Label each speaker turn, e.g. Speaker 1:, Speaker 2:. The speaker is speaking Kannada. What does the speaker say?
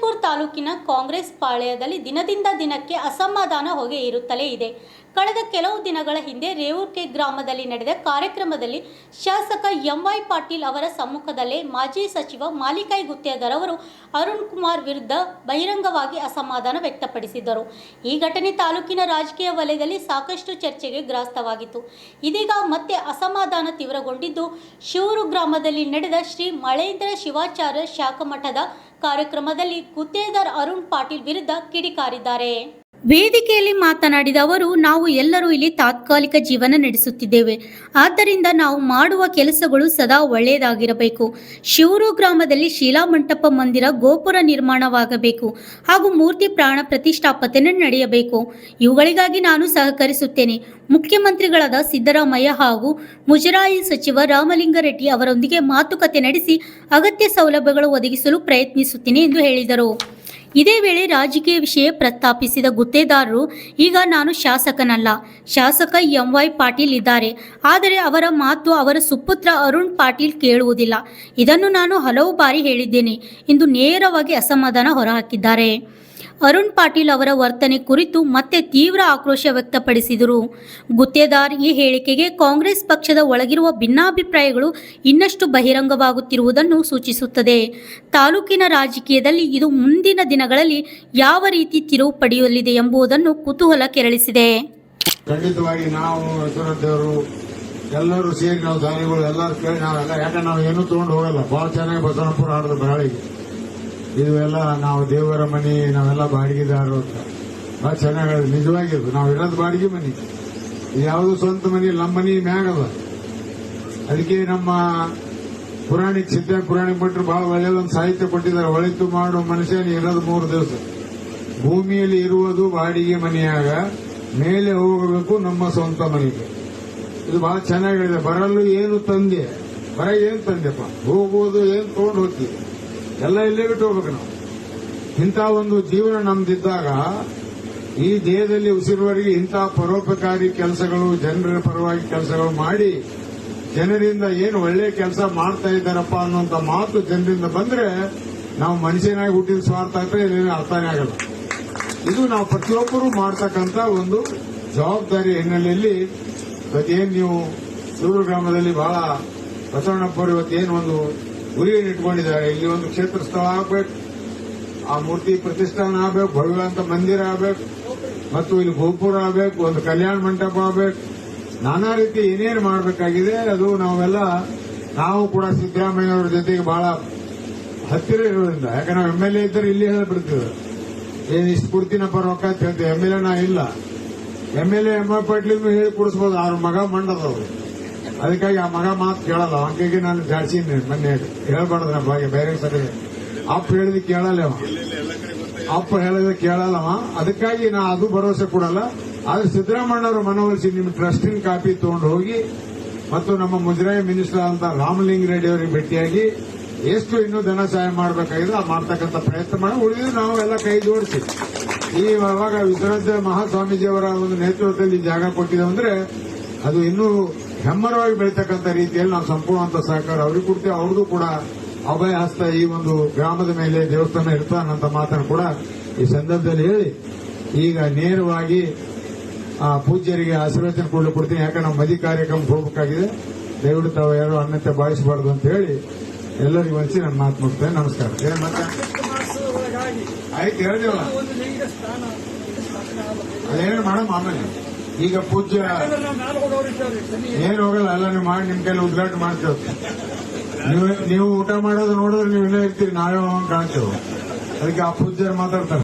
Speaker 1: ವಿಜಯಪುರ ತಾಲೂಕಿನ ಕಾಂಗ್ರೆಸ್ ಪಾಳ್ಯದಲ್ಲಿ ದಿನದಿಂದ ದಿನಕ್ಕೆ ಅಸಮಾಧಾನ ಹೊಗೆ ಇರುತ್ತಲೇ ಇದೆ. ಕಳೆದ ಕೆಲವು ದಿನಗಳ ಹಿಂದೆ ರೇವೂರ್ಕೆ ಗ್ರಾಮದಲ್ಲಿ ನಡೆದ ಕಾರ್ಯಕ್ರಮದಲ್ಲಿ ಶಾಸಕ ಎಂ.ವೈ. ಪಾಟೀಲ್ ಅವರ ಸಮ್ಮುಖದಲ್ಲೇ ಮಾಜಿ ಸಚಿವ ಮಾಲಿಕೈ ಗುತ್ತೇದಾರ್ ಅವರು ಅರುಣ್ ಕುಮಾರ್ ವಿರುದ್ಧ ಬಹಿರಂಗವಾಗಿ ಅಸಮಾಧಾನ ವ್ಯಕ್ತಪಡಿಸಿದ್ದರು. ಈ ಘಟನೆ ತಾಲೂಕಿನ ರಾಜಕೀಯ ವಲಯದಲ್ಲಿ ಸಾಕಷ್ಟು ಚರ್ಚೆಗೆ ಗ್ರಾಸವಾಗಿತ್ತು. ಇದೀಗ ಮತ್ತೆ ಅಸಮಾಧಾನ ತೀವ್ರಗೊಂಡಿದ್ದು, ಶಿವೂರು ಗ್ರಾಮದಲ್ಲಿ ನಡೆದ ಶ್ರೀ ಮಳೇಂದ್ರ ಶಿವಾಚಾರ್ಯ ಶಾಖಮಠದ ಕಾರ್ಯಕ್ರಮದಲ್ಲಿ ಗುತ್ತೇದಾರ್ ಅರುಣ್ ಪಾಟೀಲ್ ವಿರುದ್ಧ ಕಿಡಿಕಾರಿದ್ದಾರೆ. ವೇದಿಕೆಯಲ್ಲಿ ಮಾತನಾಡಿದ ಅವರು, ನಾವು ಎಲ್ಲರೂ ಇಲ್ಲಿ ತಾತ್ಕಾಲಿಕ ಜೀವನ ನಡೆಸುತ್ತಿದ್ದೇವೆ. ಆದ್ದರಿಂದ ನಾವು ಮಾಡುವ ಕೆಲಸಗಳು ಸದಾ ಒಳ್ಳೆಯದಾಗಿರಬೇಕು. ಶಿವೂರು ಗ್ರಾಮದಲ್ಲಿ ಶಿಲಾಮಂಟಪ ಮಂದಿರ ಗೋಪುರ ನಿರ್ಮಾಣವಾಗಬೇಕು ಹಾಗೂ ಮೂರ್ತಿ ಪ್ರಾಣ ಪ್ರತಿಷ್ಠಾಪನೆ ನಡೆಯಬೇಕು. ಇವುಗಳಿಗಾಗಿ ನಾನು ಸಹಕರಿಸುತ್ತೇನೆ. ಮುಖ್ಯಮಂತ್ರಿಗಳಾದ ಸಿದ್ದರಾಮಯ್ಯ ಹಾಗೂ ಮುಜರಾಯಿ ಸಚಿವ ರಾಮಲಿಂಗಾರೆಡ್ಡಿ ಅವರೊಂದಿಗೆ ಮಾತುಕತೆ ನಡೆಸಿ ಅಗತ್ಯ ಸೌಲಭ್ಯಗಳು ಒದಗಿಸಲು ಪ್ರಯತ್ನಿಸುತ್ತೇನೆ ಎಂದು ಹೇಳಿದರು. ಇದೇ ವೇಳೆ ರಾಜಕೀಯ ವಿಷಯ ಪ್ರಸ್ತಾಪಿಸಿದ ಗುತ್ತೇದಾರರು, ಈಗ ನಾನು ಶಾಸಕನಲ್ಲ, ಶಾಸಕ ಎಂ.ವೈ. ಪಾಟೀಲ್ ಇದ್ದಾರೆ. ಆದರೆ ಅವರ ಮಾತು ಅವರ ಸುಪುತ್ರ ಅರುಣ್ ಪಾಟೀಲ್ ಕೇಳುವುದಿಲ್ಲ. ಇದನ್ನು ನಾನು ಹಲವು ಬಾರಿ ಹೇಳಿದ್ದೇನೆ ಎಂದು ನೇರವಾಗಿ ಅಸಮಾಧಾನ ಹೊರಹಾಕಿದ್ದಾರೆ. ಅರುಣ್ ಪಾಟೀಲ್ ಅವರ ವರ್ತನೆ ಕುರಿತು ಮತ್ತೆ ತೀವ್ರ ಆಕ್ರೋಶ ವ್ಯಕ್ತಪಡಿಸಿದರು. ಗುತ್ತೇದಾರ್ ಈ ಹೇಳಿಕೆಗೆ ಕಾಂಗ್ರೆಸ್ ಪಕ್ಷದ ಒಳಗಿರುವ ಭಿನ್ನಾಭಿಪ್ರಾಯಗಳು ಇನ್ನಷ್ಟು ಬಹಿರಂಗವಾಗುತ್ತಿರುವುದನ್ನು ಸೂಚಿಸುತ್ತದೆ. ತಾಲೂಕಿನ ರಾಜಕೀಯದಲ್ಲಿ ಇದು ಮುಂದಿನ ದಿನಗಳಲ್ಲಿ ಯಾವ ರೀತಿ ತಿರುವು ಪಡೆಯಲಿದೆ ಎಂಬುದನ್ನು ಕುತೂಹಲ ಕೆರಳಿಸಿದೆ.
Speaker 2: ಖಂಡಿತವಾಗಿ ನಾವು ಎಲ್ಲರೂ ಸೇರಿ ನಾವು ದಾನಿಗಳು ಎಲ್ಲರೂ ಕೇಳಿ ನಾವೆಲ್ಲ, ಯಾಕಂದ್ರೆ ನಾವು ಏನೂ ತಗೊಂಡು ಹೋಗಲ್ಲ. ಬಹಳ ಚೆನ್ನಾಗಿ ಬಸವನಪುರ ಹಾಡೋದು ಬೆಳಗ್ಗೆ ಇದು ಎಲ್ಲ ನಾವು ದೇವರ ಮನೆ, ನಾವೆಲ್ಲ ಬಾಡಿಗೆದಾರರು ಅಂತ ಬಹಳ ಚೆನ್ನಾಗಿ ನಿಜವಾಗಿರೋದು. ನಾವು ಇರೋದು ಬಾಡಿಗೆ ಮನೆ, ಯಾವುದು ಸ್ವಂತ ಮನೆ, ನಮ್ಮ ಮನೆ ಮ್ಯಾಗದ. ಅದಕ್ಕೆ ನಮ್ಮ ಸಿದ್ಧ ಪುರಾಣಿಕ್ ಭಟ್ರು ಬಹಳ ಒಳ್ಳೆಯದೊಂದು ಸಾಹಿತ್ಯ ಕೊಟ್ಟಿದ್ದಾರೆ. ಒಳಿತು ಮಾಡೋ ಮನುಷ್ಯನ ಇರೋದು 3 ದಿವಸ. ಭೂಮಿಯಲ್ಲಿ ಇರುವುದು ಬಾಡಿಗೆ ಮನೆಯಾಗ, ಮೇಲೆ ಹೋಗಬೇಕು ನಮ್ಮ ಸ್ವಂತ ಮನೆಗೆ. ಇದು ಬಹಳ ಚೆನ್ನಾಗಿದೆ. ಬರಲು ಏನು ತಂದೆ, ಬರ ಏನ್ ತಂದೆಪ್ಪ, ಹೋಗುವುದು ಏನು ತಗೊಂಡು ಹೋಗ್ತೀವಿ, ಎಲ್ಲ ಇಲ್ಲೇ ಬಿಟ್ಟು ಹೋಗ್ಬೇಕು ನಾವು. ಇಂಥ ಒಂದು ಜೀವನ ನಮ್ದಿದ್ದಾಗ ಈ ದೇಹದಲ್ಲಿ ಉಸಿರುವರೆಗೆ ಇಂಥ ಪರೋಪಕಾರಿ ಕೆಲಸಗಳು, ಜನರ ಪರವಾಗಿ ಕೆಲಸಗಳು ಮಾಡಿ ಜನರಿಂದ ಏನು ಒಳ್ಳೆ ಕೆಲಸ ಮಾಡ್ತಾ ಇದ್ದಾರಪ್ಪ ಅನ್ನುವಂಥ ಮಾತು ಜನರಿಂದ ಬಂದ್ರೆ ನಾವು ಮನುಷ್ಯನಾಗಿ ಹುಟ್ಟಿದ ಸ್ವಾರ್ಥ ಆಗ್ತದೆ, ಅರ್ಥನೇ ಆಗಲ್ಲ. ಇದು ನಾವು ಪ್ರತಿಯೊಬ್ಬರು ಮಾಡ್ತಕ್ಕಂಥ ಒಂದು ಜವಾಬ್ದಾರಿ ಹಿನ್ನೆಲೆಯಲ್ಲಿ ಇವತ್ತೇನು ನೀವು ಶಿವೂರು ಗ್ರಾಮದಲ್ಲಿ ಬಹಳ ಬಸವಣ್ಣಪ್ಪರು ಇವತ್ತೇನು ಒಂದು ಗುರಿಯನ್ನು ಇಟ್ಕೊಂಡಿದ್ದಾರೆ. ಇಲ್ಲಿ ಒಂದು ಕ್ಷೇತ್ರ ಸ್ಥಳ ಆಗಬೇಕು, ಆ ಮೂರ್ತಿ ಪ್ರತಿಷ್ಠಾನ ಆಗಬೇಕು, ಭವ್ಯ ಅಂತ ಮಂದಿರ ಆಗಬೇಕು, ಮತ್ತು ಇಲ್ಲಿ ಗೋಪುರ ಆಗಬೇಕು, ಒಂದು ಕಲ್ಯಾಣ ಮಂಟಪ ಆಗಬೇಕು, ನಾನಾ ರೀತಿ ಏನೇನು ಮಾಡಬೇಕಾಗಿದೆ. ಅದು ನಾವು ಕೂಡ ಸಿದ್ದರಾಮಯ್ಯ ಅವರ ಜೊತೆಗೆ ಬಹಳ ಹತ್ತಿರ ಇರೋದ್ರಿಂದ, ಯಾಕಂದ್ರೆ ನಾವು MLA ಇದ್ದರೆ ಇಲ್ಲಿ ಹೇಳ್ಬಿಡ್ತೀವಿ, ಏನು ಇಷ್ಟು ಕೊಡ್ತೀನಪ್ಪ ರೊಕ್ಕ ಅಂತ ಹೇಳ್ತೀವಿ. MLA ನಾ ಇಲ್ಲ. MLA ಎಂ.ವೈ. ಪಾಟೀಲ್ ಹೇಳಿ ಕೊಡಿಸ್ಬೋದು, ಅವ್ರ ಮಗ ಮಂಡದವ್ರು. ಅದಕ್ಕಾಗಿ ಆ ಮಗ ಮಾತು ಕೇಳಲ್ಲ. ಹಂಗಾಗಿ ನಾನು ಜಾಡ್ಸೀನಿ ಮೊನ್ನೆ, ಹೇಳ್ಬಾರ್ದ್ರ ಬೇರೆ ಸರಿ. ಅಪ್ಪ ಹೇಳಿದ ಕೇಳಲ್ಲ, ಅಪ್ಪ ಹೇಳಿದ್ರೆ ಕೇಳಲ್ಲವ. ಅದಕ್ಕಾಗಿ ನಾ ಅದು ಭರವಸೆ ಕೊಡಲ್ಲ. ಆದ್ರೆ ಸಿದ್ದರಾಮಯ್ಯವರು ಮನವೊಲಿಸಿ ನಿಮ್ಮ ಟ್ರಸ್ಟಿನ ಕಾಪಿ ತಗೊಂಡು ಹೋಗಿ, ಮತ್ತು ನಮ್ಮ ಮುಜರಾಯಿ ಮಿನಿಸ್ಟರ್ ಅಂತ ರಾಮಲಿಂಗಾರೆಡ್ಡಿ ಅವರಿಗೆ ಭೇಟಿಯಾಗಿ ಎಷ್ಟು ಇನ್ನೂ ಧನ ಸಹಾಯ ಮಾಡಬೇಕಾಗಿದೆ ಆ ಮಾಡ್ತಕ್ಕಂಥ ಪ್ರಯತ್ನ ಮಾಡಿ, ಉಳಿದು ನಾವು ಎಲ್ಲ ಕೈ ಜೋಡಿಸಿ ಇವಾಗ ವಿಶ್ವನಾಥ ಮಹಾಸ್ವಾಮೀಜಿಯವರ ಒಂದು ನೇತೃತ್ವದಲ್ಲಿ ಜಾಗ ಕೊಟ್ಟಿದ್ದೇವೆ ಅಂದ್ರೆ ಅದು ಇನ್ನೂ ಹೆಮ್ಮರವಾಗಿ ಬೆಳೀತಕ್ಕಂಥ ರೀತಿಯಲ್ಲಿ ನಾವು ಸಂಪೂರ್ಣವಂತ ಸಹಕಾರ ಅವ್ರಿಗೆ ಕೊಡ್ತೀವಿ. ಅವ್ರದ್ದು ಕೂಡ ಅಭಯ ಹಸ್ತ ಈ ಒಂದು ಗ್ರಾಮದ ಮೇಲೆ ದೇವಸ್ಥಾನ ಇರ್ತಾನಂತ ಮಾತನ್ನು ಕೂಡ ಈ ಸಂದರ್ಭದಲ್ಲಿ ಹೇಳಿ, ಈಗ ನೇರವಾಗಿ ಪೂಜ್ಯರಿಗೆ ಆಶೀರ್ವಚನ ಕೊಡ್ತೀನಿ. ಯಾಕಂದ್ರೆ ನಾವು ಮದಿ ಕಾರ್ಯಕ್ರಮಕ್ಕೆ ಹೋಗಬೇಕಾಗಿದೆ. ದಯವಿಟ್ಟು ತಾವು ಯಾರು ಅನ್ಯತೆ ಭಾವಿಸಬಾರ್ದು ಅಂತ ಹೇಳಿ ಎಲ್ಲರಿಗೂ ಹಂಚಿ ನಾನು ಮಾತು ಮುಗ್ತೇನೆ. ನಮಸ್ಕಾರ. ಆಯ್ತು, ಹೇಳಿದೇವಲ್ಲ, ಅದೇನು ಮಾಡಮ್ ಆಮೇಲೆ. ಈಗ ಪೂಜ್ಯ ಏನು ಹೋಗಲ್ಲ, ಎಲ್ಲ ನೀವು ಮಾಡಿ ನಿಮ್ ಕೈಲಿ ಉದ್ಘಾಟನೆ ಮಾಡ್ತೇವೆ. ನೀವು ಊಟ ಮಾಡೋದು ನೋಡಿದ್ರೆ ನೀವು ಇನ್ನೂ ಇರ್ತೀರಿ, ನಾವೇ ಕಾಣ್ತೇವೆ. ಅದಕ್ಕೆ ಆ ಪೂಜ್ಯರು ಮಾತಾಡ್ತಾರೆ.